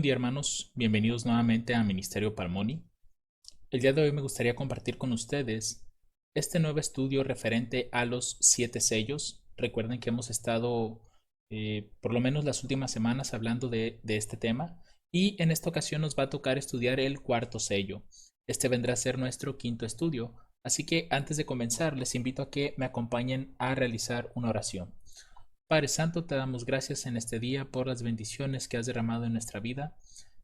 Buen día, hermanos, bienvenidos nuevamente a Ministerio Palmoni. El día de hoy me gustaría compartir con ustedes este nuevo estudio referente a los 7 sellos. Recuerden que hemos estado por lo menos las últimas semanas hablando de este tema, y en esta ocasión nos va a tocar estudiar el cuarto sello. Este vendrá a ser nuestro quinto estudio, así que antes de comenzar les invito a que me acompañen a realizar una oración. Padre Santo, te damos gracias en este día por las bendiciones que has derramado en nuestra vida.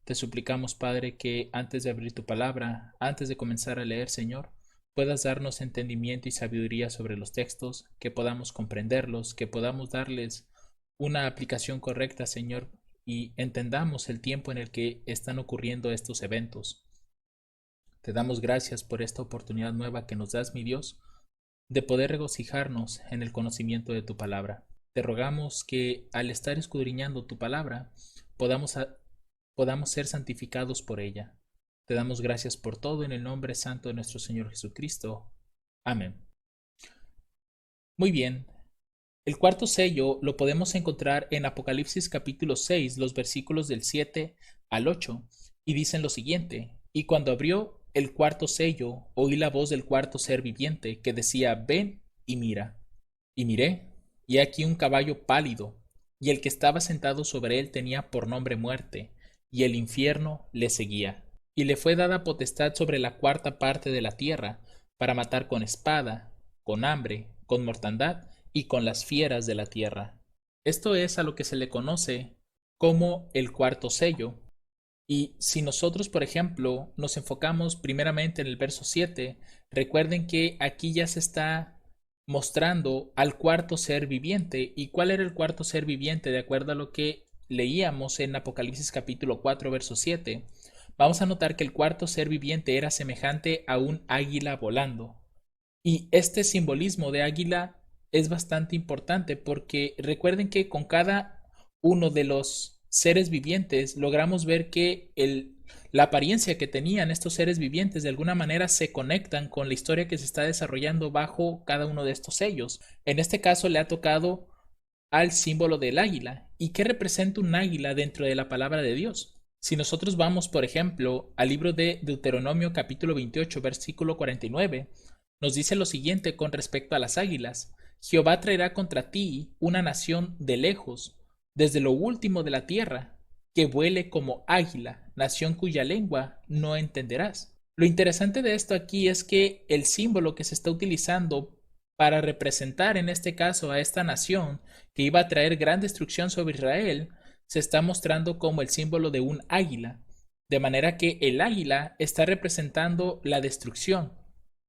Te suplicamos, Padre, que antes de abrir tu palabra, antes de comenzar a leer, Señor, puedas darnos entendimiento y sabiduría sobre los textos, que podamos comprenderlos, que podamos darles una aplicación correcta, Señor, y entendamos el tiempo en el que están ocurriendo estos eventos. Te damos gracias por esta oportunidad nueva que nos das, mi Dios, de poder regocijarnos en el conocimiento de tu palabra. Te rogamos que al estar escudriñando tu palabra podamos ser santificados por ella. Te damos gracias por todo en el nombre santo de nuestro Señor Jesucristo. Amén. Muy bien. El cuarto sello lo podemos encontrar en Apocalipsis capítulo 6, los versículos del 7 al 8, y dicen lo siguiente: Y cuando abrió el cuarto sello, oí la voz del cuarto ser viviente que decía: Ven y mira. Y miré, y aquí un caballo pálido, y el que estaba sentado sobre él tenía por nombre Muerte, y el infierno le seguía. Y le fue dada potestad sobre la cuarta parte de la tierra, para matar con espada, con hambre, con mortandad y con las fieras de la tierra. Esto es a lo que se le conoce como el cuarto sello. Y si nosotros, por ejemplo, nos enfocamos primeramente en el verso 7, recuerden que aquí ya se está mostrando al cuarto ser viviente. ¿Y cuál era el cuarto ser viviente? De acuerdo a lo que leíamos en Apocalipsis capítulo 4, verso 7, vamos a notar que el cuarto ser viviente era semejante a un águila volando. Y este simbolismo de águila es bastante importante porque recuerden que con cada uno de los seres vivientes logramos ver que la apariencia que tenían estos seres vivientes de alguna manera se conectan con la historia que se está desarrollando bajo cada uno de estos sellos. En este caso le ha tocado al símbolo del águila. ¿Y qué representa un águila dentro de la palabra de Dios? Si nosotros vamos, por ejemplo, al libro de Deuteronomio capítulo 28, versículo 49, nos dice lo siguiente con respecto a las águilas: Jehová traerá contra ti una nación de lejos, desde lo último de la tierra, que vuele como águila, nación cuya lengua no entenderás. Lo interesante de esto aquí es que el símbolo que se está utilizando para representar en este caso a esta nación que iba a traer gran destrucción sobre Israel, se está mostrando como el símbolo de un águila, de manera que el águila está representando la destrucción.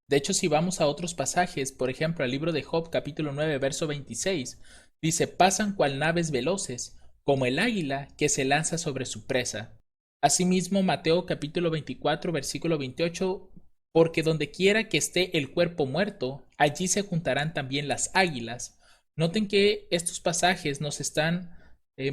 De hecho, si vamos a otros pasajes, por ejemplo, al libro de Job, capítulo 9, verso 26, dice: pasan cual naves veloces, como el águila que se lanza sobre su presa. Asimismo, Mateo, capítulo 24, versículo 28, porque donde quiera que esté el cuerpo muerto, allí se juntarán también las águilas. Noten que estos pasajes nos están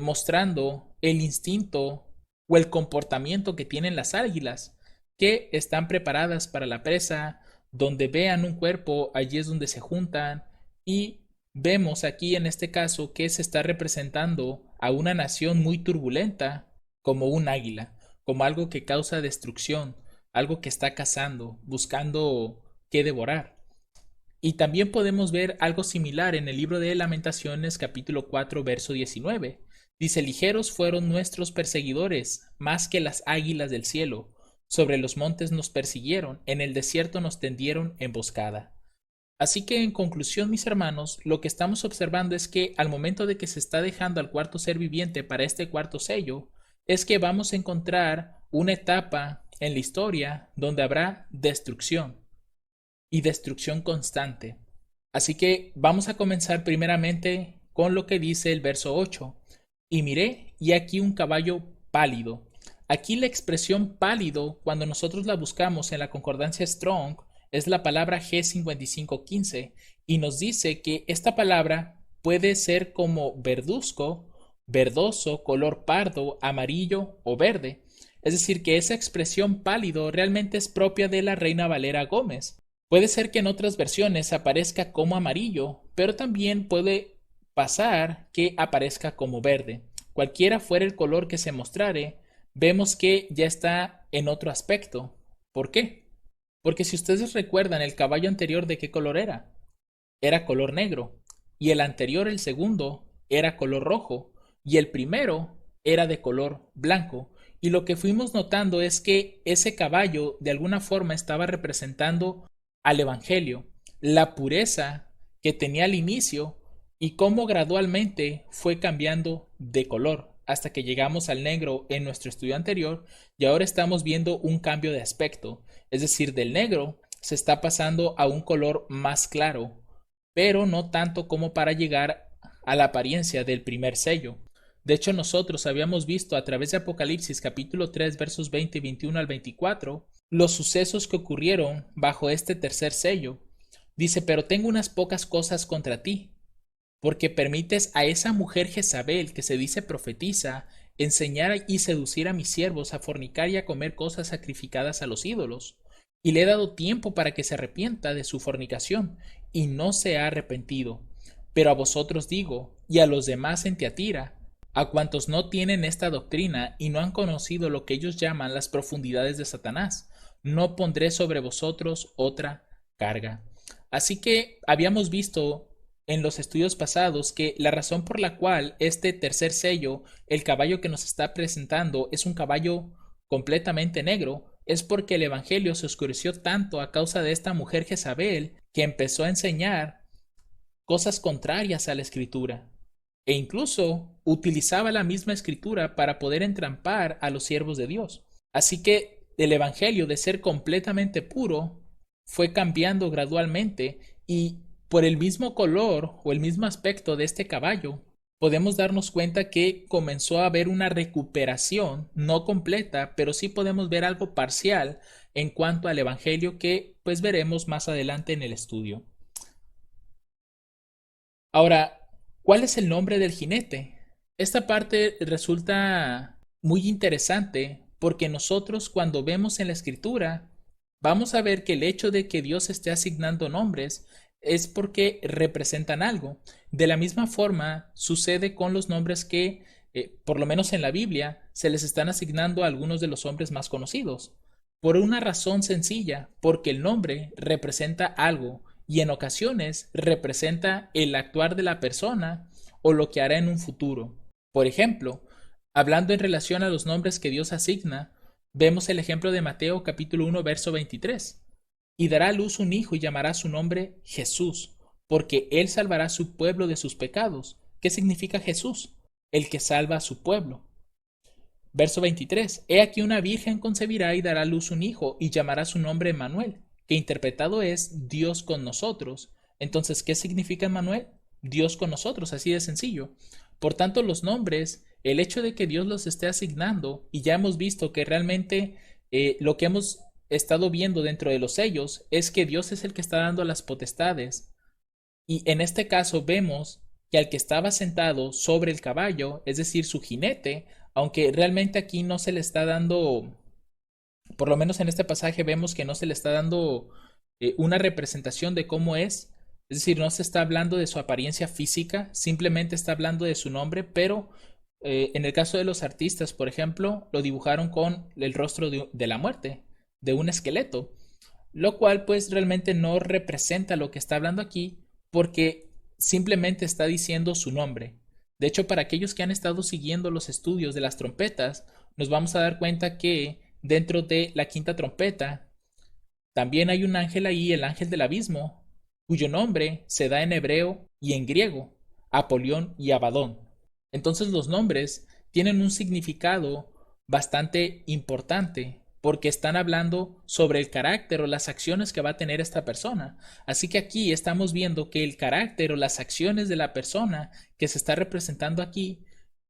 mostrando el instinto o el comportamiento que tienen las águilas, que están preparadas para la presa. Donde vean un cuerpo, allí es donde se juntan, y vemos aquí en este caso que se está representando a una nación muy turbulenta como un águila, como algo que causa destrucción, algo que está cazando, buscando qué devorar. Y también podemos ver algo similar en el libro de Lamentaciones capítulo 4 verso 19. Dice: ligeros fueron nuestros perseguidores, más que las águilas del cielo. Sobre los montes nos persiguieron, en el desierto nos tendieron emboscada. Así que en conclusión, mis hermanos, lo que estamos observando es que al momento de que se está dejando al cuarto ser viviente para este cuarto sello, es que vamos a encontrar una etapa en la historia donde habrá destrucción y destrucción constante. Así que vamos a comenzar primeramente con lo que dice el verso 8. Y miré, y aquí un caballo pálido. Aquí la expresión pálido, cuando nosotros la buscamos en la concordancia Strong, es la palabra G5515, y nos dice que esta palabra puede ser como verduzco, verdoso, color pardo, amarillo o verde. Es decir, que esa expresión pálido realmente es propia de la Reina Valera Gómez. Puede ser que en otras versiones aparezca como amarillo, pero también puede pasar que aparezca como verde. Cualquiera fuera el color que se mostrare, vemos que ya está en otro aspecto. ¿Por qué? Porque si ustedes recuerdan, el caballo anterior, ¿de qué color era? Era color negro. Y el anterior, el segundo, era color rojo. Y el primero era de color blanco. Y lo que fuimos notando es que ese caballo de alguna forma estaba representando al Evangelio, la pureza que tenía al inicio y cómo gradualmente fue cambiando de color hasta que llegamos al negro en nuestro estudio anterior y ahora estamos viendo un cambio de aspecto, es decir, del negro se está pasando a un color más claro, pero no tanto como para llegar a la apariencia del primer sello. De hecho, nosotros habíamos visto a través de Apocalipsis capítulo 3 versos 20 y 21 al 24 los sucesos que ocurrieron bajo este tercer sello. Dice, pero tengo unas pocas cosas contra ti, porque permites a esa mujer Jezabel, que se dice profetiza, enseñar y seducir a mis siervos a fornicar y a comer cosas sacrificadas a los ídolos. Y le he dado tiempo para que se arrepienta de su fornicación, y no se ha arrepentido. Pero a vosotros digo, y a los demás en Tiatira, a cuantos no tienen esta doctrina y no han conocido lo que ellos llaman las profundidades de Satanás, no pondré sobre vosotros otra carga. Así que habíamos visto en los estudios pasados que la razón por la cual este tercer sello, el caballo que nos está presentando, es un caballo completamente negro, es porque el evangelio se oscureció tanto a causa de esta mujer Jezabel que empezó a enseñar cosas contrarias a la escritura e incluso utilizaba la misma escritura para poder entrampar a los siervos de Dios. Así que el evangelio, de ser completamente puro, fue cambiando gradualmente y por el mismo color o el mismo aspecto de este caballo, podemos darnos cuenta que comenzó a haber una recuperación, no completa, pero sí podemos ver algo parcial en cuanto al evangelio que pues veremos más adelante en el estudio. Ahora, ¿cuál es el nombre del jinete? Esta parte resulta muy interesante porque nosotros cuando vemos en la escritura vamos a ver que el hecho de que Dios esté asignando nombres es porque representan algo. De la misma forma sucede con los nombres que, por lo menos en la Biblia, se les están asignando a algunos de los hombres más conocidos. Por una razón sencilla, porque el nombre representa algo y en ocasiones representa el actuar de la persona o lo que hará en un futuro. Por ejemplo, hablando en relación a los nombres que Dios asigna, vemos el ejemplo de Mateo capítulo 1 verso 23. Y dará a luz un hijo y llamará su nombre Jesús, porque él salvará a su pueblo de sus pecados. ¿Qué significa Jesús? El que salva a su pueblo. Verso 23. He aquí una virgen concebirá y dará a luz un hijo y llamará su nombre Emmanuel, que interpretado es Dios con nosotros. Entonces, ¿qué significa Emmanuel? Dios con nosotros, así de sencillo. Por tanto, los nombres, el hecho de que Dios los esté asignando, y ya hemos visto que realmente lo que hemos estado viendo dentro de los sellos es que Dios es el que está dando las potestades. Y en este caso vemos que al que estaba sentado sobre el caballo, es decir, su jinete, aunque realmente aquí no se le está dando, por lo menos en este pasaje vemos que no se le está dando una representación de cómo es decir, no se está hablando de su apariencia física, simplemente está hablando de su nombre, pero en el caso de los artistas, por ejemplo, lo dibujaron con el rostro de la muerte, de un esqueleto, lo cual pues realmente no representa lo que está hablando aquí porque simplemente está diciendo su nombre. De hecho, para aquellos que han estado siguiendo los estudios de las trompetas, nos vamos a dar cuenta que dentro de la quinta trompeta también hay un ángel ahí, el ángel del abismo, cuyo nombre se da en hebreo y en griego, Apolión y Abadón. Entonces los nombres tienen un significado bastante importante porque están hablando sobre el carácter o las acciones que va a tener esta persona. Así que aquí estamos viendo que el carácter o las acciones de la persona que se está representando aquí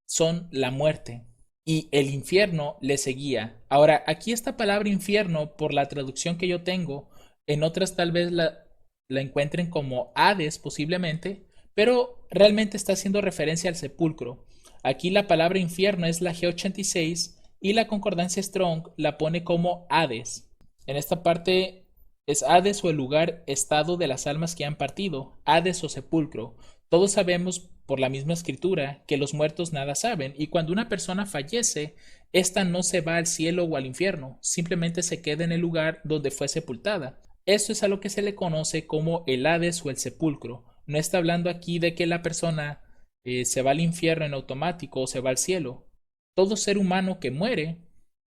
son la muerte y el infierno le seguía. Ahora, aquí esta palabra infierno, por la traducción que yo tengo, en otras tal vez la encuentren como Hades posiblemente, pero realmente está haciendo referencia al sepulcro. Aquí la palabra infierno es la G86 y la concordancia Strong la pone como Hades. En esta parte es Hades o el lugar estado de las almas que han partido, Hades o sepulcro. Todos sabemos por la misma escritura que los muertos nada saben, y cuando una persona fallece, ésta no se va al cielo o al infierno, simplemente se queda en el lugar donde fue sepultada. Esto es a lo que se le conoce como el Hades o el sepulcro. No está hablando aquí de que la persona se va al infierno en automático o se va al cielo. Todo ser humano que muere,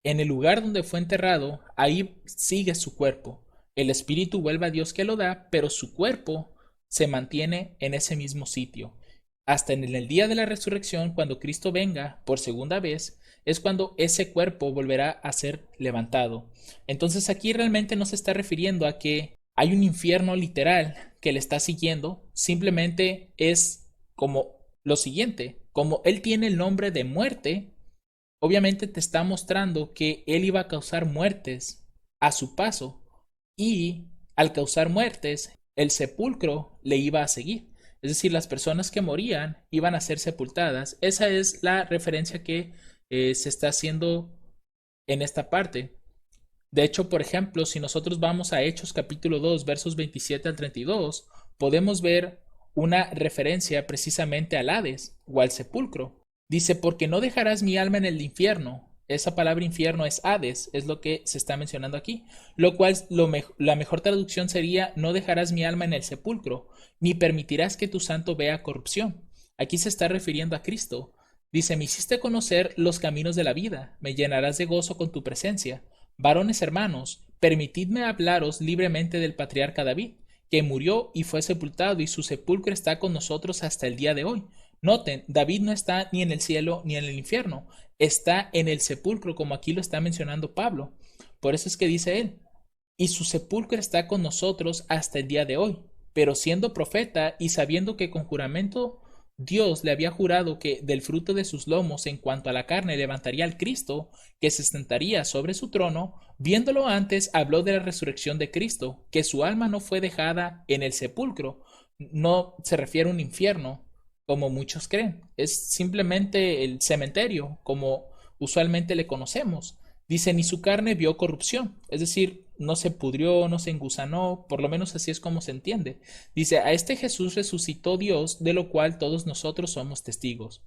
en el lugar donde fue enterrado, ahí sigue su cuerpo. El espíritu vuelve a Dios que lo da, pero su cuerpo se mantiene en ese mismo sitio. Hasta en el día de la resurrección, cuando Cristo venga por segunda vez, es cuando ese cuerpo volverá a ser levantado. Entonces aquí realmente no se está refiriendo a que hay un infierno literal que le está siguiendo, simplemente es como lo siguiente, como él tiene el nombre de muerte, obviamente te está mostrando que él iba a causar muertes a su paso y al causar muertes, el sepulcro le iba a seguir. Es decir, las personas que morían iban a ser sepultadas. Esa es la referencia que se está haciendo en esta parte. De hecho, por ejemplo, si nosotros vamos a Hechos capítulo 2, versos 27 al 32, podemos ver una referencia precisamente al Hades o al sepulcro. Dice, porque no dejarás mi alma en el infierno. Esa palabra infierno es Hades, es lo que se está mencionando aquí, lo cual la mejor traducción sería, no dejarás mi alma en el sepulcro, ni permitirás que tu santo vea corrupción. Aquí se está refiriendo a Cristo. Dice, me hiciste conocer los caminos de la vida, me llenarás de gozo con tu presencia. Varones hermanos, permitidme hablaros libremente del patriarca David, que murió y fue sepultado, y su sepulcro está con nosotros hasta el día de hoy. Noten, David no está ni en el cielo ni en el infierno, está en el sepulcro, como aquí lo está mencionando Pablo. Por eso es que dice él, y su sepulcro está con nosotros hasta el día de hoy. Pero siendo profeta y sabiendo que con juramento Dios le había jurado que del fruto de sus lomos en cuanto a la carne levantaría al Cristo, que se sentaría sobre su trono, viéndolo antes habló de la resurrección de Cristo, que su alma no fue dejada en el sepulcro. No se refiere a un infierno, como muchos creen. Es simplemente el cementerio, como usualmente le conocemos. Dice, ni su carne vio corrupción, es decir, no se pudrió, no se engusanó, por lo menos así es como se entiende. Dice, a este Jesús resucitó Dios, de lo cual todos nosotros somos testigos.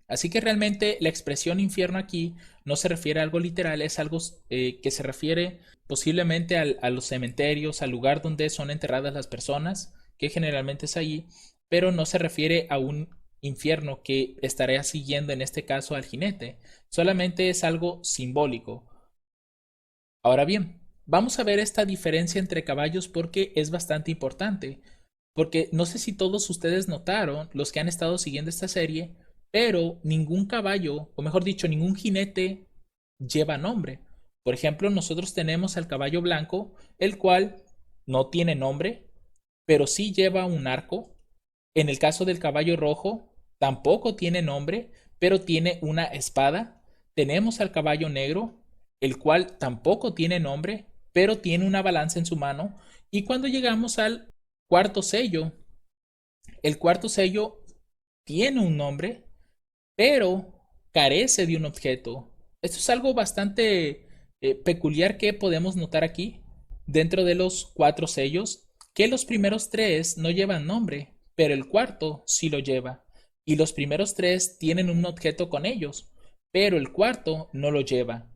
Así que realmente la expresión infierno aquí no se refiere a algo literal, es algo que se refiere posiblemente a los cementerios, al lugar donde son enterradas las personas, que generalmente es allí, pero no se refiere a un infierno que estaría siguiendo en este caso al jinete, solamente es algo simbólico. Ahora bien, vamos a ver esta diferencia entre caballos porque es bastante importante, porque no sé si todos ustedes notaron, los que han estado siguiendo esta serie, pero ningún caballo, o mejor dicho, ningún jinete lleva nombre. Por ejemplo, nosotros tenemos al caballo blanco, el cual no tiene nombre, pero sí lleva un arco. En el caso del caballo rojo, tampoco tiene nombre, pero tiene una espada. Tenemos al caballo negro, el cual tampoco tiene nombre, pero tiene una balanza en su mano. Y cuando llegamos al cuarto sello, el cuarto sello tiene un nombre, pero carece de un objeto. Esto es algo bastante peculiar que podemos notar aquí dentro de los cuatro sellos, que los primeros tres no llevan nombre, pero el cuarto sí lo lleva. Y los primeros tres tienen un objeto con ellos, pero el cuarto no lo lleva.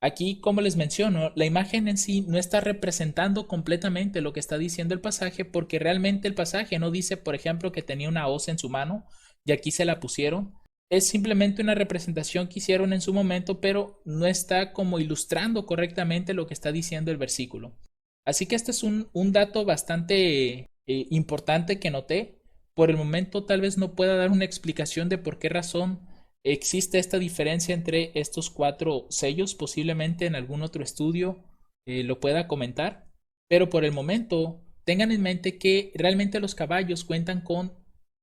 Aquí, como les menciono, la imagen en sí no está representando completamente lo que está diciendo el pasaje, porque realmente el pasaje no dice, por ejemplo, que tenía una hoz en su mano y aquí se la pusieron. Es simplemente una representación que hicieron en su momento, pero no está como ilustrando correctamente lo que está diciendo el versículo. Así que este es un dato bastante importante que noté. Por el momento tal vez no pueda dar una explicación de por qué razón existe esta diferencia entre estos cuatro sellos. Posiblemente en algún otro estudio lo pueda comentar. Pero por el momento tengan en mente que realmente los caballos cuentan con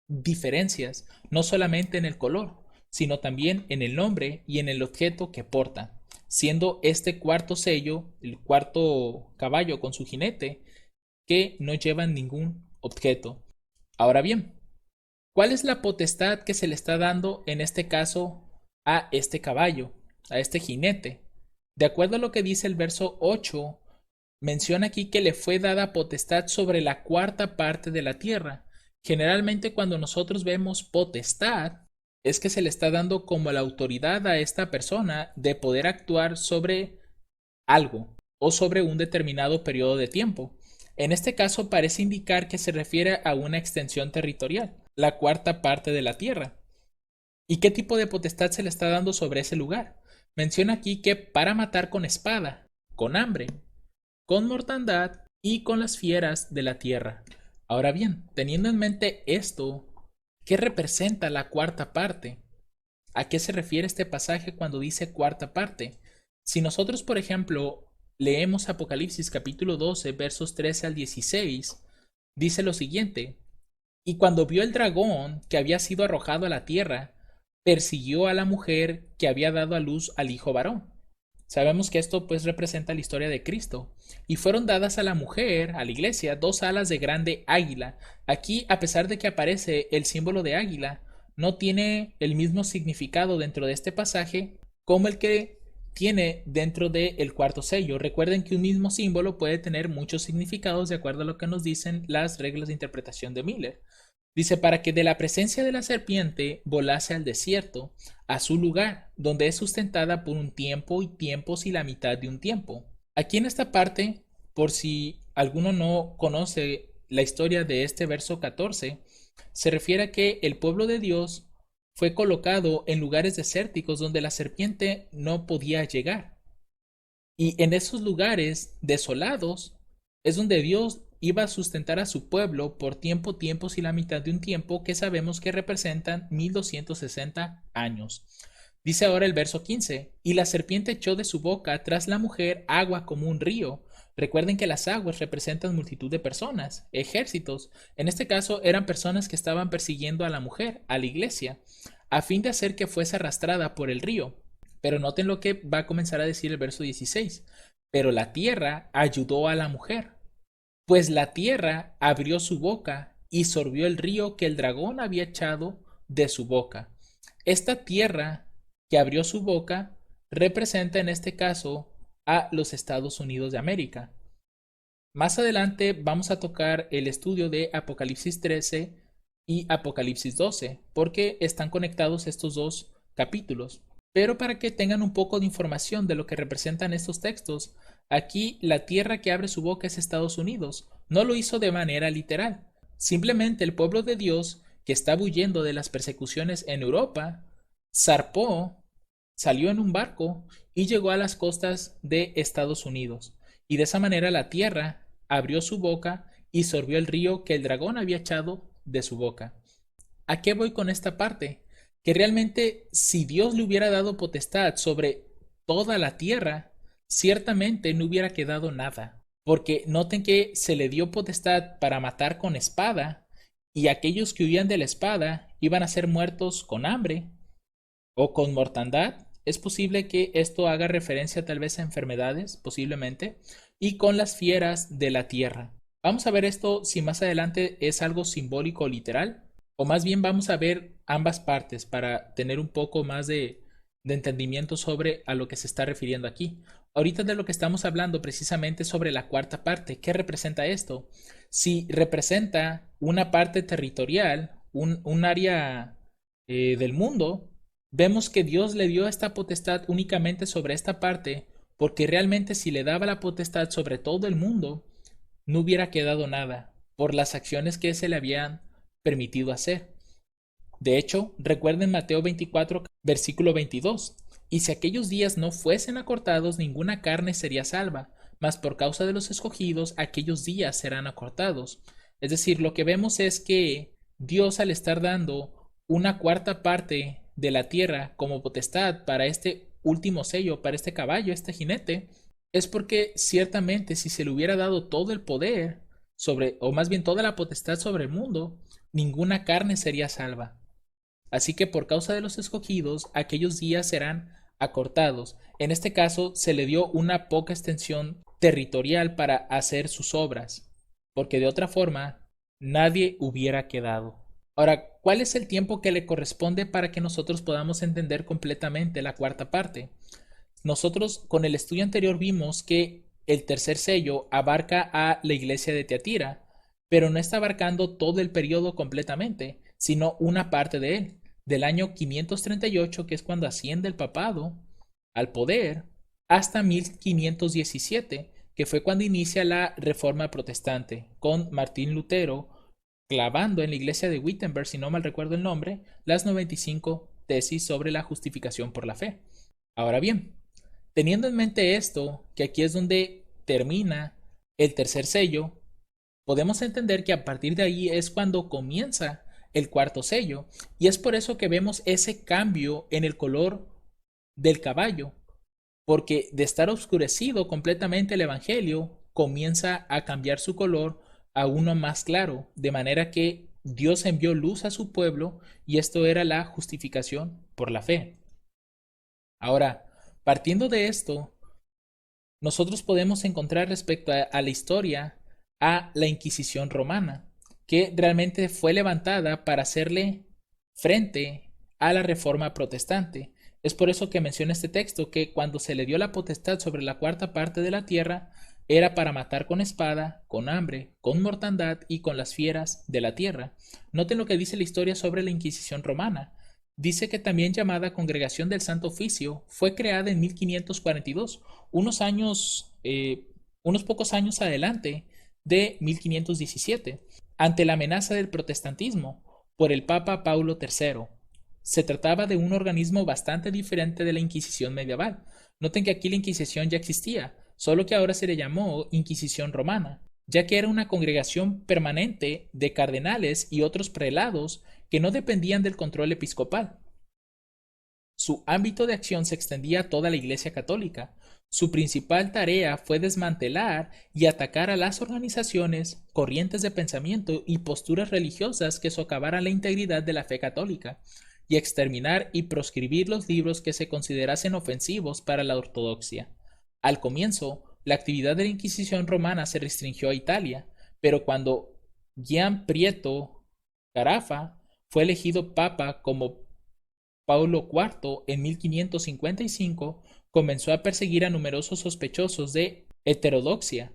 diferencias, no solamente en el color, sino también en el nombre y en el objeto que portan, siendo este cuarto sello, el cuarto caballo con su jinete, que no llevan ningún objeto. Ahora bien, ¿cuál es la potestad que se le está dando en este caso a este caballo, a este jinete? De acuerdo a lo que dice el verso 8, menciona aquí que le fue dada potestad sobre la cuarta parte de la tierra. Generalmente cuando nosotros vemos potestad, es que se le está dando como la autoridad a esta persona de poder actuar sobre algo o sobre un determinado periodo de tiempo. En este caso parece indicar que se refiere a una extensión territorial, la cuarta parte de la tierra. ¿Y qué tipo de potestad se le está dando sobre ese lugar? Menciona aquí que para matar con espada, con hambre, con mortandad y con las fieras de la tierra. Ahora bien, teniendo en mente esto, ¿qué representa la cuarta parte? ¿A qué se refiere este pasaje cuando dice cuarta parte? Si nosotros, por ejemplo, leemos Apocalipsis capítulo 12, versos 13 al 16, dice lo siguiente: y cuando vio el dragón que había sido arrojado a la tierra, persiguió a la mujer que había dado a luz al hijo varón. Sabemos que esto pues representa la historia de Cristo. Y fueron dadas a la mujer, a la iglesia, dos alas de grande águila. Aquí, a pesar de que aparece el símbolo de águila, no tiene el mismo significado dentro de este pasaje como el que tiene dentro del cuarto sello. Recuerden que un mismo símbolo puede tener muchos significados de acuerdo a lo que nos dicen las reglas de interpretación de Miller. Dice, para que de la presencia de la serpiente volase al desierto, a su lugar, donde es sustentada por un tiempo y tiempos y la mitad de un tiempo. Aquí en esta parte, por si alguno no conoce la historia de este verso 14, se refiere a que el pueblo de Dios fue colocado en lugares desérticos donde la serpiente no podía llegar. Y en esos lugares desolados es donde Dios iba a sustentar a su pueblo por tiempo, tiempos y la mitad de un tiempo que sabemos que representan 1260 años. Dice ahora el verso 15, y la serpiente echó de su boca tras la mujer agua como un río. Recuerden que las aguas representan multitud de personas, ejércitos. En este caso eran personas que estaban persiguiendo a la mujer, a la iglesia, a fin de hacer que fuese arrastrada por el río. Pero noten lo que va a comenzar a decir el verso 16. Pero la tierra ayudó a la mujer, pues la tierra abrió su boca y sorbió el río que el dragón había echado de su boca. Esta tierra que abrió su boca representa en este caso a los Estados Unidos de América. Más adelante vamos a tocar el estudio de Apocalipsis 13 y Apocalipsis 12, porque están conectados estos dos capítulos. Pero para que tengan un poco de información de lo que representan estos textos, aquí la tierra que abre su boca es Estados Unidos. No lo hizo de manera literal. Simplemente el pueblo de Dios, que estaba huyendo de las persecuciones en Europa, zarpó, salió en un barco y llegó a las costas de Estados Unidos. Y de esa manera la tierra abrió su boca y sorbió el río que el dragón había echado de su boca. ¿A qué voy con esta parte? Que realmente si Dios le hubiera dado potestad sobre toda la tierra, ciertamente no hubiera quedado nada. Porque noten que se le dio potestad para matar con espada, y aquellos que huían de la espada iban a ser muertos con hambre o con mortandad. Es posible que esto haga referencia tal vez a enfermedades, posiblemente, y con las fieras de la tierra. Vamos a ver esto si más adelante es algo simbólico o literal, o más bien vamos a ver ambas partes para tener un poco más de entendimiento sobre a lo que se está refiriendo aquí. Ahorita de lo que estamos hablando precisamente sobre la cuarta parte. ¿Qué representa esto? Si representa una parte territorial, un área del mundo, vemos que Dios le dio esta potestad únicamente sobre esta parte, porque realmente si le daba la potestad sobre todo el mundo, no hubiera quedado nada por las acciones que se le habían permitido hacer. De hecho, recuerden Mateo 24, versículo 22. Y si aquellos días no fuesen acortados, ninguna carne sería salva, mas por causa de los escogidos, aquellos días serán acortados. Es decir, lo que vemos es que Dios, al estar dando una cuarta parte de la tierra como potestad para este último sello, para este caballo, este jinete, es porque ciertamente si se le hubiera dado todo el poder sobre, o más bien toda la potestad sobre el mundo, ninguna carne sería salva. Así que por causa de los escogidos, aquellos días serán acortados. En este caso, se le dio una poca extensión territorial para hacer sus obras, porque de otra forma, nadie hubiera quedado. Ahora, ¿cuál es el tiempo que le corresponde para que nosotros podamos entender completamente la cuarta parte? Nosotros con el estudio anterior vimos que el tercer sello abarca a la iglesia de Teatira, pero no está abarcando todo el periodo completamente, sino una parte de él, del año 538, que es cuando asciende el papado al poder, hasta 1517, que fue cuando inicia la Reforma Protestante, con Martín Lutero clavando en la iglesia de Wittenberg, si no mal recuerdo el nombre, las 95 tesis sobre la justificación por la fe. Ahora bien, teniendo en mente esto, que aquí es donde termina el tercer sello, podemos entender que a partir de ahí es cuando comienza el cuarto sello, y es por eso que vemos ese cambio en el color del caballo, porque de estar oscurecido completamente el Evangelio, comienza a cambiar su color a uno más claro, de manera que Dios envió luz a su pueblo y esto era la justificación por la fe. Ahora, partiendo de esto, nosotros podemos encontrar respecto a la historia a la Inquisición romana, que realmente fue levantada para hacerle frente a la Reforma protestante. Es por eso que menciona este texto que cuando se le dio la potestad sobre la cuarta parte de la tierra, era para matar con espada, con hambre, con mortandad y con las fieras de la tierra. Noten lo que dice la historia sobre la Inquisición romana. Dice que también llamada Congregación del Santo Oficio fue creada en 1542, unos años, unos pocos años adelante de 1517, ante la amenaza del protestantismo por el Papa Paulo III. Se trataba de un organismo bastante diferente de la Inquisición medieval. Noten que aquí la Inquisición ya existía, solo que ahora se le llamó Inquisición romana, ya que era una congregación permanente de cardenales y otros prelados que no dependían del control episcopal. Su ámbito de acción se extendía a toda la Iglesia católica. Su principal tarea fue desmantelar y atacar a las organizaciones, corrientes de pensamiento y posturas religiosas que socavaran la integridad de la fe católica, y exterminar y proscribir los libros que se considerasen ofensivos para la ortodoxia. Al comienzo, la actividad de la Inquisición romana se restringió a Italia, pero cuando Gian Prieto Carafa fue elegido papa como Paulo IV en 1555, comenzó a perseguir a numerosos sospechosos de heterodoxia,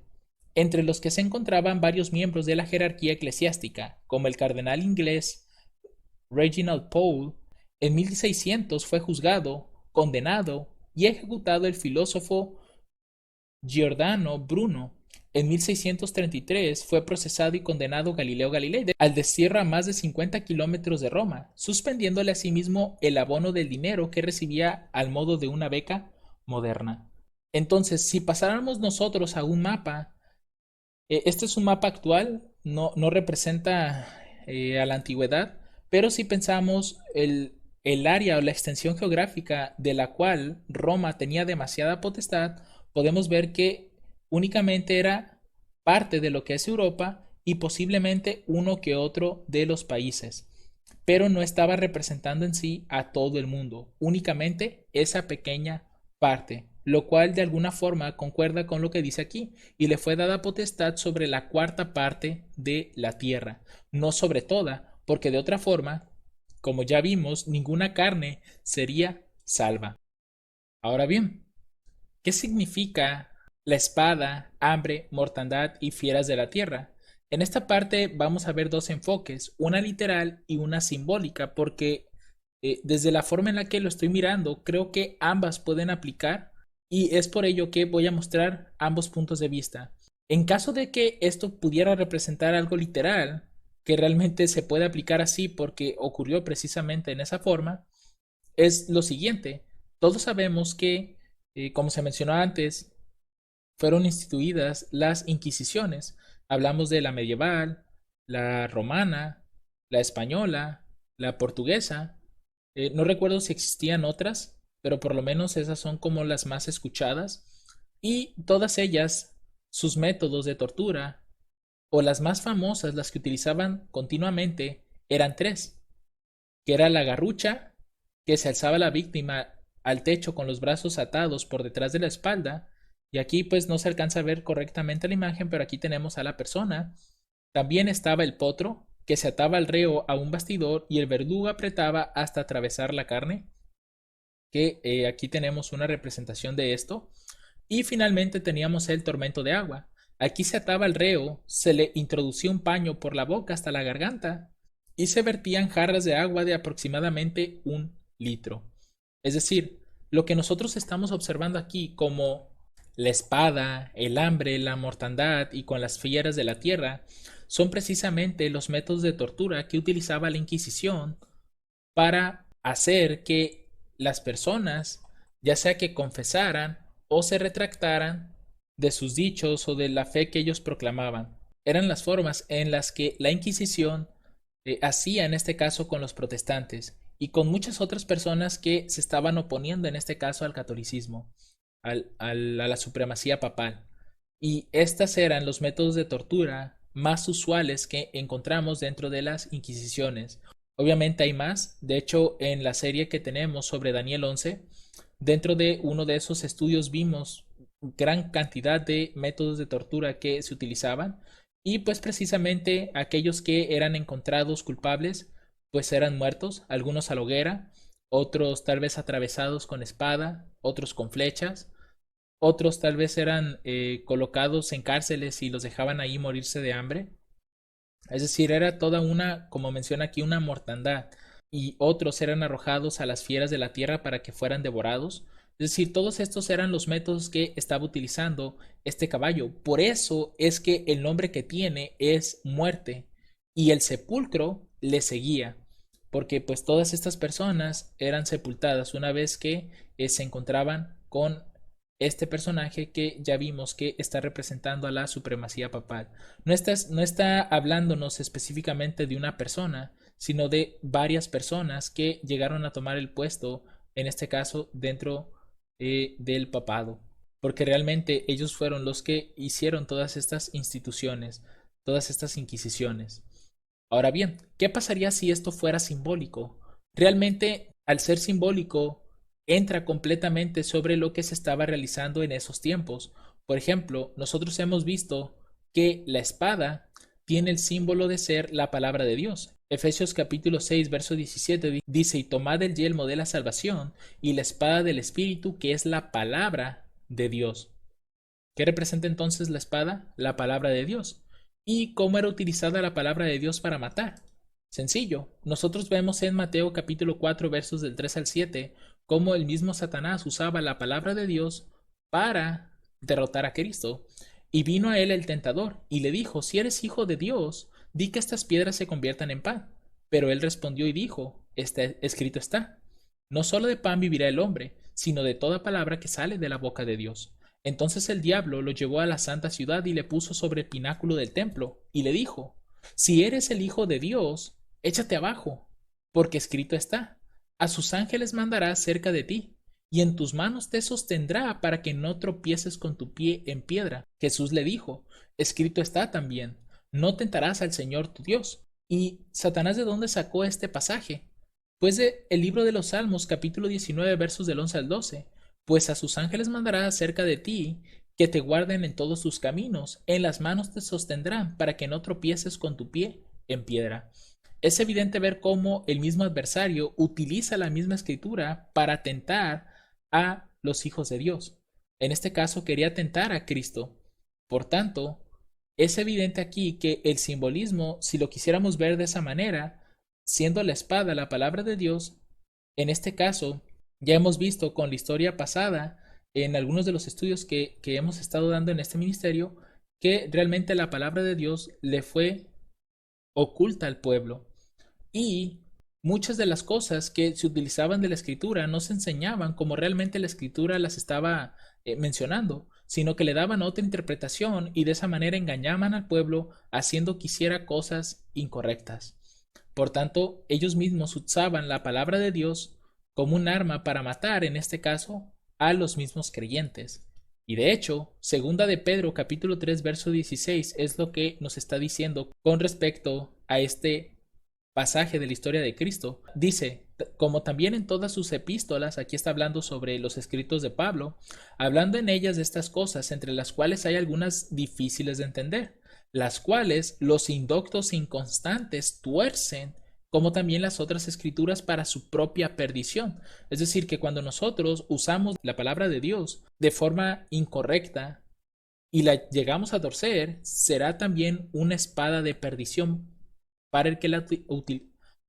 entre los que se encontraban varios miembros de la jerarquía eclesiástica, como el cardenal inglés Reginald Pole. En 1600 fue juzgado, condenado y ejecutado el filósofo Giordano Bruno. En 1633 fue procesado y condenado Galileo Galilei al destierro a más de 50 kilómetros de Roma, suspendiéndole asimismo el abono del dinero que recibía al modo de una beca moderna. Entonces, si pasáramos nosotros a un mapa, este es un mapa actual, no representa a la antigüedad, pero si pensamos el área o la extensión geográfica de la cual Roma tenía demasiada potestad, podemos ver que únicamente era parte de lo que es Europa y posiblemente uno que otro de los países, pero no estaba representando en sí a todo el mundo, únicamente esa pequeña parte, lo cual de alguna forma concuerda con lo que dice aquí, y le fue dada potestad sobre la cuarta parte de la tierra, no sobre toda, porque de otra forma, como ya vimos, ninguna carne sería salva. Ahora bien, ¿qué significa la espada, hambre, mortandad y fieras de la tierra? En esta parte vamos a ver dos enfoques, una literal y una simbólica, porque desde la forma en la que lo estoy mirando, creo que ambas pueden aplicar y es por ello que voy a mostrar ambos puntos de vista. En caso de que esto pudiera representar algo literal, que realmente se puede aplicar así porque ocurrió precisamente en esa forma, es lo siguiente. Todos sabemos que, como se mencionó antes, fueron instituidas las Inquisiciones. Hablamos de la medieval, la romana, la española, la portuguesa. No recuerdo si existían otras, pero por lo menos esas son como las más escuchadas. Y todas ellas, sus métodos de tortura, o las más famosas, las que utilizaban continuamente, eran tres, que era la garrucha, que se alzaba la víctima al techo con los brazos atados por detrás de la espalda, y aquí pues no se alcanza a ver correctamente la imagen, pero aquí tenemos a la persona. También estaba el potro, que se ataba al reo a un bastidor y el verdugo apretaba hasta atravesar la carne, que aquí tenemos una representación de esto. Y finalmente teníamos el tormento de agua. Aquí se ataba al reo, se le introducía un paño por la boca hasta la garganta y se vertían jarras de agua de aproximadamente 1 litro. Es decir, lo que nosotros estamos observando aquí como la espada, el hambre, la mortandad y con las fieras de la tierra son precisamente los métodos de tortura que utilizaba la Inquisición para hacer que las personas, ya sea que confesaran o se retractaran de sus dichos o de la fe que ellos proclamaban. Eran las formas en las que la Inquisición hacía en este caso con los protestantes y con muchas otras personas que se estaban oponiendo en este caso al catolicismo, a la supremacía papal. Y estos eran los métodos de tortura más usuales que encontramos dentro de las Inquisiciones. Obviamente hay más. De hecho, en la serie que tenemos sobre Daniel 11, dentro de uno de esos estudios vimos gran cantidad de métodos de tortura que se utilizaban y pues precisamente aquellos que eran encontrados culpables pues eran muertos, algunos a la hoguera, otros tal vez atravesados con espada, otros con flechas, otros tal vez eran colocados en cárceles y los dejaban ahí morirse de hambre. Es decir, era toda una, como menciona aquí, una mortandad. Y otros eran arrojados a las fieras de la tierra para que fueran devorados. Es decir, todos estos eran los métodos que estaba utilizando este caballo. Por eso es que el nombre que tiene es muerte. Y el sepulcro le seguía. Porque pues todas estas personas eran sepultadas una vez que se encontraban con este personaje que ya vimos que está representando a la supremacía papal. No está hablándonos específicamente de una persona, sino de varias personas que llegaron a tomar el puesto, en este caso, dentro del papado. Porque realmente ellos fueron los que hicieron todas estas instituciones, todas estas inquisiciones. Ahora bien, ¿qué pasaría si esto fuera simbólico? Realmente, al ser simbólico, entra completamente sobre lo que se estaba realizando en esos tiempos. Por ejemplo, nosotros hemos visto que la espada tiene el símbolo de ser la palabra de Dios. Efesios capítulo 6, verso 17 dice, y tomad el yelmo de la salvación y la espada del Espíritu, que es la palabra de Dios. ¿Qué representa entonces la espada? La palabra de Dios. ¿Y cómo era utilizada la palabra de Dios para matar? Sencillo. Nosotros vemos en Mateo capítulo 4 versos del 3 al 7 cómo el mismo Satanás usaba la palabra de Dios para derrotar a Cristo. Y vino a él el tentador y le dijo, si eres hijo de Dios, di que estas piedras se conviertan en pan. Pero él respondió y dijo, escrito está, no solo de pan vivirá el hombre, sino de toda palabra que sale de la boca de Dios. Entonces el diablo lo llevó a la santa ciudad y le puso sobre el pináculo del templo, y le dijo, si eres el Hijo de Dios, échate abajo, porque escrito está, a sus ángeles mandará cerca de ti, y en tus manos te sostendrá para que no tropieces con tu pie en piedra. Jesús le dijo, escrito está también, no tentarás al Señor tu Dios. ¿Y Satanás de dónde sacó este pasaje? Pues de el libro de los Salmos, capítulo 19, versos del 11 al 12. Pues a sus ángeles mandará cerca de ti, que te guarden en todos tus caminos, en las manos te sostendrán, para que no tropieces con tu pie en piedra. Es evidente ver cómo el mismo adversario utiliza la misma escritura para tentar a los hijos de Dios. En este caso quería tentar a Cristo. Por tanto, es evidente aquí que el simbolismo, si lo quisiéramos ver de esa manera, siendo la espada la palabra de Dios, en este caso, ya hemos visto con la historia pasada, en algunos de los estudios que hemos estado dando en este ministerio, que realmente la palabra de Dios le fue oculta al pueblo. Y muchas de las cosas que se utilizaban de la escritura no se enseñaban como realmente la escritura las estaba mencionando, sino que le daban otra interpretación y de esa manera engañaban al pueblo haciendo que hiciera cosas incorrectas. Por tanto, ellos mismos usaban la palabra de Dios como un arma para matar, en este caso, a los mismos creyentes. Y de hecho, segunda de Pedro capítulo 3 verso 16 es lo que nos está diciendo con respecto a este pasaje de la historia de Cristo. Dice, como también en todas sus epístolas, aquí está hablando sobre los escritos de Pablo, hablando en ellas de estas cosas, entre las cuales hay algunas difíciles de entender, las cuales los indoctos e inconstantes tuercen, como también las otras escrituras para su propia perdición. Es decir, que cuando nosotros usamos la palabra de Dios de forma incorrecta, y la llegamos a torcer, será también una espada de perdición para el que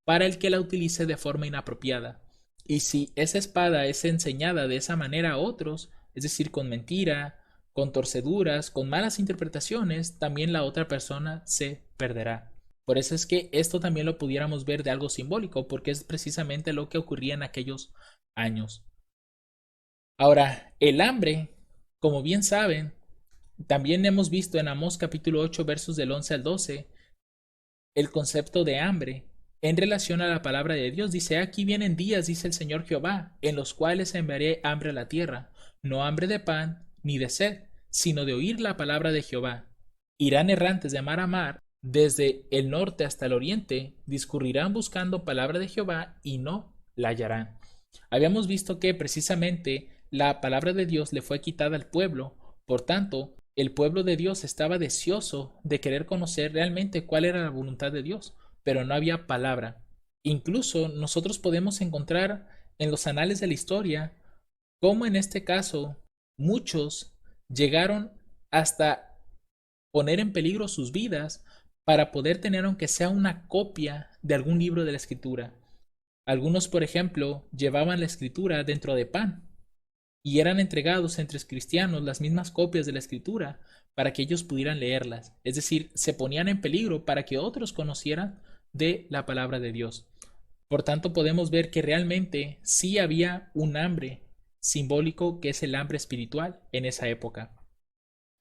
para el que la utilice de forma inapropiada. Y si esa espada es enseñada de esa manera a otros, es decir, con mentira, con torceduras, con malas interpretaciones, también la otra persona se perderá. Por eso es que esto también lo pudiéramos ver de algo simbólico, porque es precisamente lo que ocurría en aquellos años. Ahora, el hambre, como bien saben, también hemos visto en Amós capítulo 8 versos del 11 al 12 el concepto de hambre en relación a la palabra de Dios. Dice, aquí vienen días, dice el Señor Jehová, en los cuales enviaré hambre a la tierra, no hambre de pan ni de sed, sino de oír la palabra de Jehová. Irán errantes de mar a mar, desde el norte hasta el oriente, discurrirán buscando palabra de Jehová y no la hallarán. Habíamos visto que precisamente la palabra de Dios le fue quitada al pueblo, por tanto, el pueblo de Dios estaba deseoso de querer conocer realmente cuál era la voluntad de Dios, pero no había palabra. Incluso nosotros podemos encontrar en los anales de la historia cómo en este caso muchos llegaron hasta poner en peligro sus vidas para poder tener aunque sea una copia de algún libro de la escritura. Algunos, por ejemplo, llevaban la escritura dentro de pan y eran entregados entre cristianos las mismas copias de la escritura para que ellos pudieran leerlas. Es decir, se ponían en peligro para que otros conocieran de la palabra de Dios. Por tanto, podemos ver que realmente sí había un hambre simbólico que es el hambre espiritual en esa época.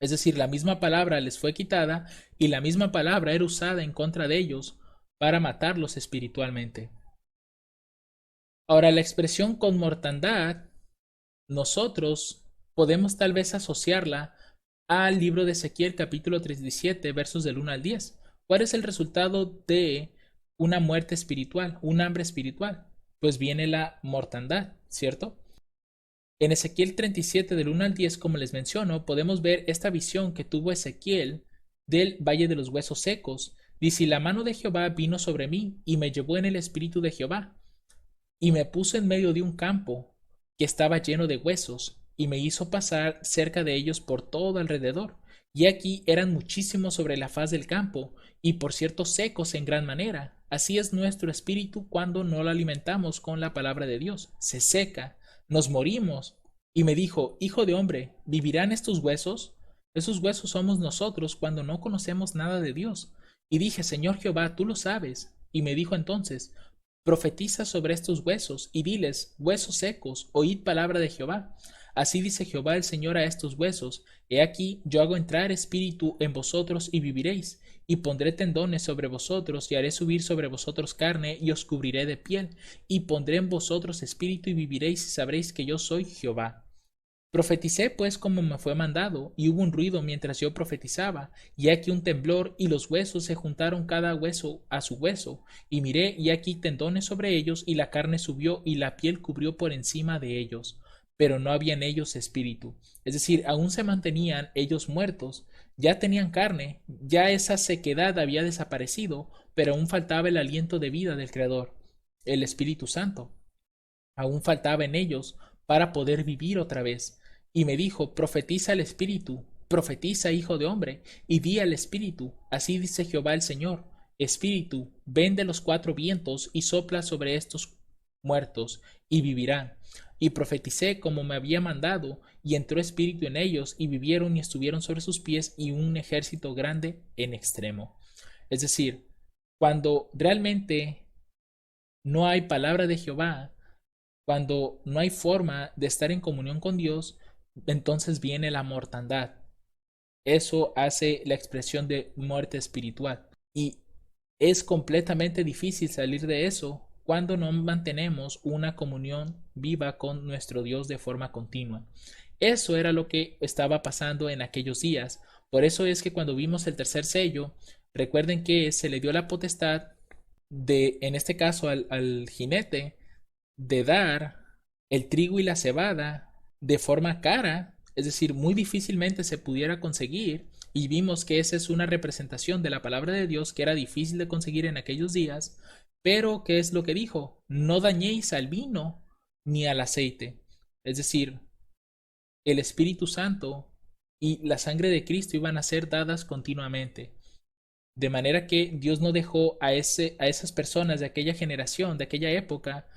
Es decir, la misma palabra les fue quitada y la misma palabra era usada en contra de ellos para matarlos espiritualmente. Ahora, la expresión con mortandad nosotros podemos tal vez asociarla al libro de Ezequiel capítulo 37 versos del 1 al 10. ¿Cuál es el resultado de una muerte espiritual, un hambre espiritual? Pues viene la mortandad, ¿cierto? En Ezequiel 37 del 1 al 10, como les menciono, podemos ver esta visión que tuvo Ezequiel del valle de los huesos secos. Dice, la mano de Jehová vino sobre mí y me llevó en el espíritu de Jehová y me puso en medio de un campo que estaba lleno de huesos, y me hizo pasar cerca de ellos por todo alrededor. Y aquí eran muchísimos sobre la faz del campo, y por cierto secos en gran manera. Así es nuestro espíritu cuando no lo alimentamos con la palabra de Dios. Se seca, nos morimos. Y me dijo, hijo de hombre, ¿vivirán estos huesos? Esos huesos somos nosotros cuando no conocemos nada de Dios. Y dije, Señor Jehová, tú lo sabes. Y me dijo entonces, profetiza sobre estos huesos y diles, huesos secos, oíd palabra de Jehová. Así dice Jehová el Señor a estos huesos, he aquí yo hago entrar espíritu en vosotros y viviréis, y pondré tendones sobre vosotros, y haré subir sobre vosotros carne, y os cubriré de piel, y pondré en vosotros espíritu y viviréis, y sabréis que yo soy Jehová. Profeticé pues como me fue mandado, y hubo un ruido mientras yo profetizaba, y aquí un temblor, y los huesos se juntaron cada hueso a su hueso, y miré, y aquí tendones sobre ellos, y la carne subió, y la piel cubrió por encima de ellos, pero no había en ellos espíritu. Es decir, aún se mantenían ellos muertos, ya tenían carne, ya esa sequedad había desaparecido, pero aún faltaba el aliento de vida del Creador, el Espíritu Santo. Aún faltaba en ellos para poder vivir otra vez. Y me dijo, profetiza el Espíritu, profetiza, hijo de hombre, y di al Espíritu, así dice Jehová el Señor, Espíritu, ven de los cuatro vientos y sopla sobre estos muertos, y vivirán. Y profeticé como me había mandado, y entró espíritu en ellos, y vivieron y estuvieron sobre sus pies, y un ejército grande en extremo. Es decir, cuando realmente no hay palabra de Jehová, cuando no hay forma de estar en comunión con Dios, entonces viene la mortandad. Eso hace la expresión de muerte espiritual. Y es completamente difícil salir de eso cuando no mantenemos una comunión viva con nuestro Dios de forma continua. Eso era lo que estaba pasando en aquellos días. Por eso es que cuando vimos el tercer sello, recuerden que se le dio la potestad de, en este caso al jinete, de dar el trigo y la cebada de forma cara, es decir, muy difícilmente se pudiera conseguir, y vimos que esa es una representación de la palabra de Dios que era difícil de conseguir en aquellos días, pero ¿qué es lo que dijo? No dañéis al vino ni al aceite. Es decir, el Espíritu Santo y la sangre de Cristo iban a ser dadas continuamente. De manera que Dios no dejó a esas personas de aquella generación, de aquella época,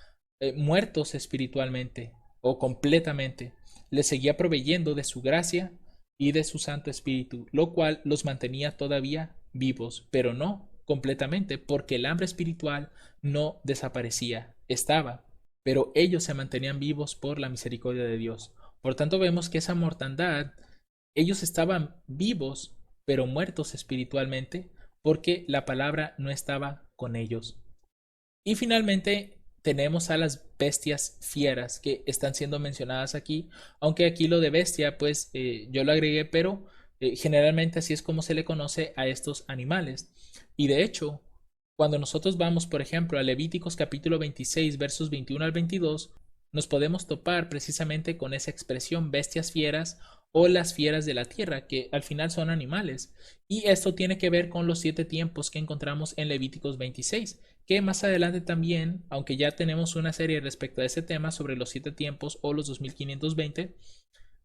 muertos espiritualmente o completamente. Les seguía proveyendo de su gracia y de su Santo Espíritu, lo cual los mantenía todavía vivos, pero no completamente, porque el hambre espiritual no desaparecía, estaba, pero ellos se mantenían vivos por la misericordia de Dios. Por tanto, vemos que esa mortandad, ellos estaban vivos, pero muertos espiritualmente, porque la palabra no estaba con ellos. Y finalmente tenemos a las bestias fieras que están siendo mencionadas aquí, aunque aquí lo de bestia pues yo lo agregué, pero generalmente así es como se le conoce a estos animales. Y de hecho, cuando nosotros vamos, por ejemplo, a Levíticos capítulo 26, versos 21 al 22, nos podemos topar precisamente con esa expresión bestias fieras o las fieras de la tierra, que al final son animales. Y esto tiene que ver con los 7 tiempos que encontramos en Levíticos 26, que más adelante también, aunque ya tenemos una serie respecto a ese tema sobre los 7 tiempos o los 2520,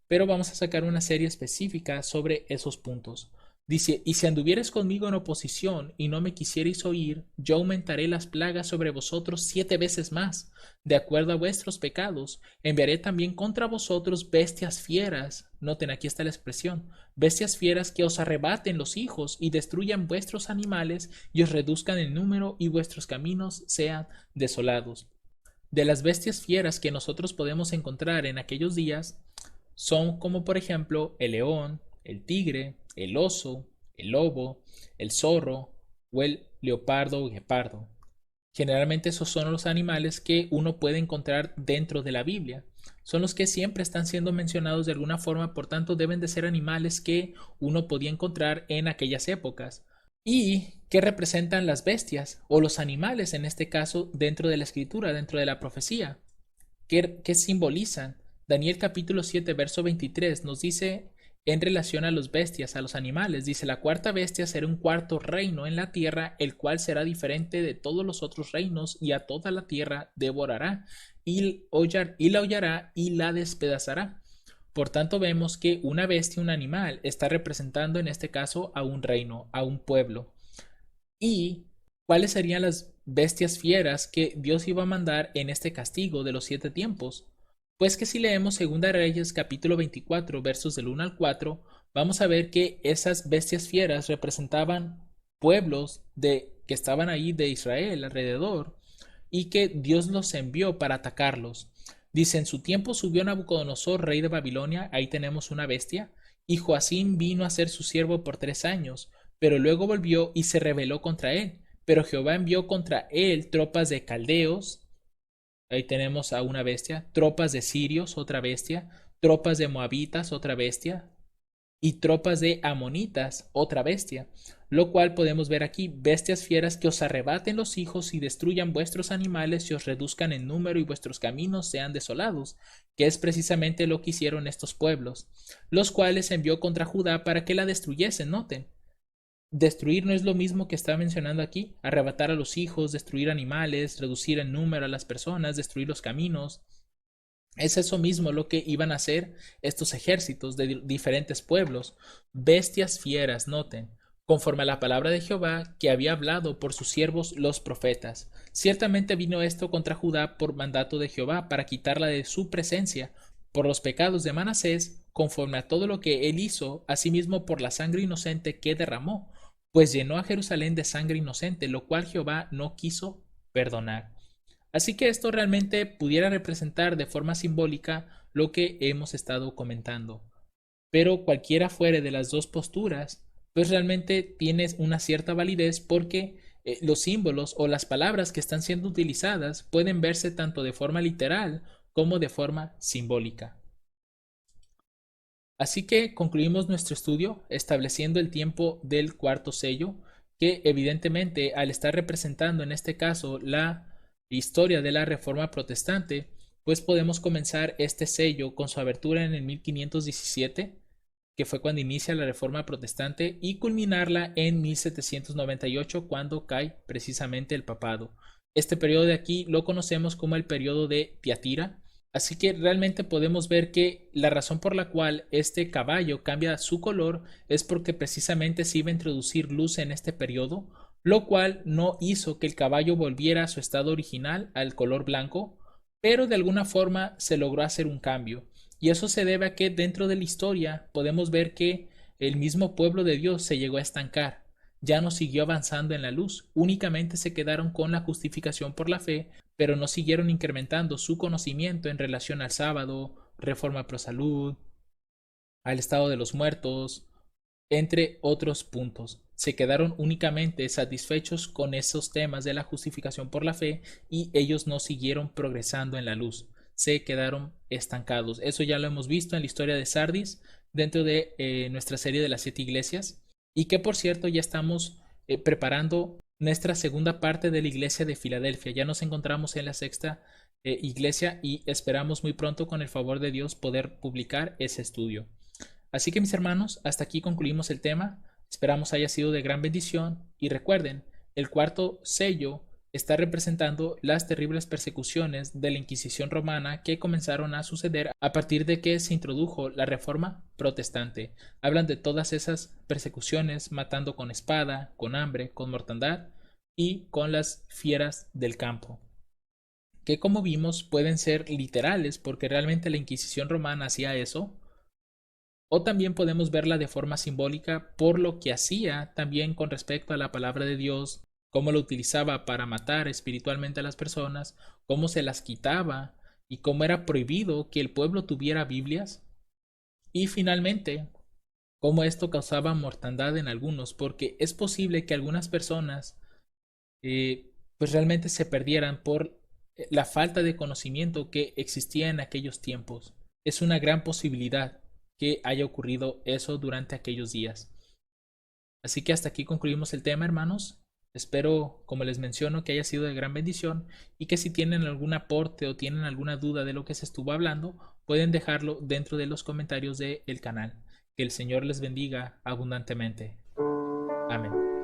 pero vamos a sacar una serie específica sobre esos puntos. Dice, y si anduvieres conmigo en oposición y no me quisierais oír, yo aumentaré las plagas sobre vosotros 7 veces más, de acuerdo a vuestros pecados. Enviaré también contra vosotros bestias fieras. Noten, aquí está la expresión, bestias fieras que os arrebaten los hijos y destruyan vuestros animales y os reduzcan en número y vuestros caminos sean desolados. De las bestias fieras que nosotros podemos encontrar en aquellos días, son como por ejemplo el león, el tigre, el oso, el lobo, el zorro o el leopardo o guepardo. Generalmente esos son los animales que uno puede encontrar dentro de la Biblia. Son los que siempre están siendo mencionados de alguna forma, por tanto deben de ser animales que uno podía encontrar en aquellas épocas. ¿Y qué representan las bestias o los animales en este caso dentro de la escritura, dentro de la profecía? ¿Qué simbolizan? Daniel capítulo 7, verso 23 nos dice en relación a los bestias, a los animales, dice, la cuarta bestia será un cuarto reino en la tierra, el cual será diferente de todos los otros reinos, y a toda la tierra devorará, y la hollará y la despedazará. Por tanto, vemos que una bestia, un animal, está representando en este caso a un reino, a un pueblo. ¿Y cuáles serían las bestias fieras que Dios iba a mandar en este castigo de los 7 tiempos? Pues que si leemos 2 Reyes capítulo 24 versos del 1 al 4, vamos a ver que esas bestias fieras representaban pueblos que estaban ahí de Israel alrededor y que Dios los envió para atacarlos. Dice, en su tiempo subió Nabucodonosor, rey de Babilonia, ahí tenemos una bestia, y Joacim vino a ser su siervo por 3 años, pero luego volvió y se rebeló contra él. Pero Jehová envió contra él tropas de caldeos, ahí tenemos a una bestia, tropas de sirios, otra bestia, tropas de moabitas, otra bestia, y tropas de amonitas, otra bestia, lo cual podemos ver aquí, bestias fieras que os arrebaten los hijos y destruyan vuestros animales y os reduzcan en número y vuestros caminos sean desolados, que es precisamente lo que hicieron estos pueblos, los cuales envió contra Judá para que la destruyesen. Noten, destruir no es lo mismo que está mencionando aquí, arrebatar a los hijos, destruir animales, reducir en número a las personas, destruir los caminos. Es eso mismo lo que iban a hacer estos ejércitos de diferentes pueblos, bestias fieras, noten, conforme a la palabra de Jehová que había hablado por sus siervos los profetas. Ciertamente vino esto contra Judá por mandato de Jehová para quitarla de su presencia, por los pecados de Manasés, conforme a todo lo que él hizo, asimismo por la sangre inocente que derramó, pues llenó a Jerusalén de sangre inocente, lo cual Jehová no quiso perdonar. Así que esto realmente pudiera representar de forma simbólica lo que hemos estado comentando. Pero cualquiera fuere de las dos posturas, pues realmente tiene una cierta validez porque los símbolos o las palabras que están siendo utilizadas pueden verse tanto de forma literal como de forma simbólica. Así que concluimos nuestro estudio estableciendo el tiempo del cuarto sello, que evidentemente al estar representando en este caso la historia de la Reforma Protestante, pues podemos comenzar este sello con su abertura en el 1517, que fue cuando inicia la Reforma Protestante, y culminarla en 1798, cuando cae precisamente el papado. Este periodo de aquí lo conocemos como el periodo de Tiatira, Así que realmente podemos ver que la razón por la cual este caballo cambia su color es porque precisamente se iba a introducir luz en este periodo, lo cual no hizo que el caballo volviera a su estado original, al color blanco, pero de alguna forma se logró hacer un cambio. Y eso se debe a que dentro de la historia podemos ver que el mismo pueblo de Dios se llegó a estancar, ya no siguió avanzando en la luz, únicamente se quedaron con la justificación por la fe, pero no siguieron incrementando su conocimiento en relación al sábado, reforma pro salud, al estado de los muertos, entre otros puntos. Se quedaron únicamente satisfechos con esos temas de la justificación por la fe y ellos no siguieron progresando en la luz. Se quedaron estancados. Eso ya lo hemos visto en la historia de Sardis dentro de nuestra serie de las 7 iglesias y que por cierto ya estamos preparando nuestra segunda parte de la iglesia de Filadelfia. Ya nos encontramos en la sexta iglesia y esperamos muy pronto con el favor de Dios poder publicar ese estudio. Así que mis hermanos, hasta aquí concluimos el tema. Esperamos haya sido de gran bendición y recuerden, el cuarto sello está representando las terribles persecuciones de la Inquisición romana que comenzaron a suceder a partir de que se introdujo la Reforma protestante. Hablan de todas esas persecuciones, matando con espada, con hambre, con mortandad y con las fieras del campo, que como vimos pueden ser literales porque realmente la Inquisición romana hacía eso, o también podemos verla de forma simbólica por lo que hacía también con respecto a la palabra de Dios, cómo lo utilizaba para matar espiritualmente a las personas, cómo se las quitaba y cómo era prohibido que el pueblo tuviera Biblias. Y finalmente, cómo esto causaba mortandad en algunos, porque es posible que algunas personas pues realmente se perdieran por la falta de conocimiento que existía en aquellos tiempos. Es una gran posibilidad que haya ocurrido eso durante aquellos días. Así que hasta aquí concluimos el tema, hermanos. Espero, como les menciono, que haya sido de gran bendición y que si tienen algún aporte o tienen alguna duda de lo que se estuvo hablando, pueden dejarlo dentro de los comentarios del canal. Que el Señor les bendiga abundantemente. Amén.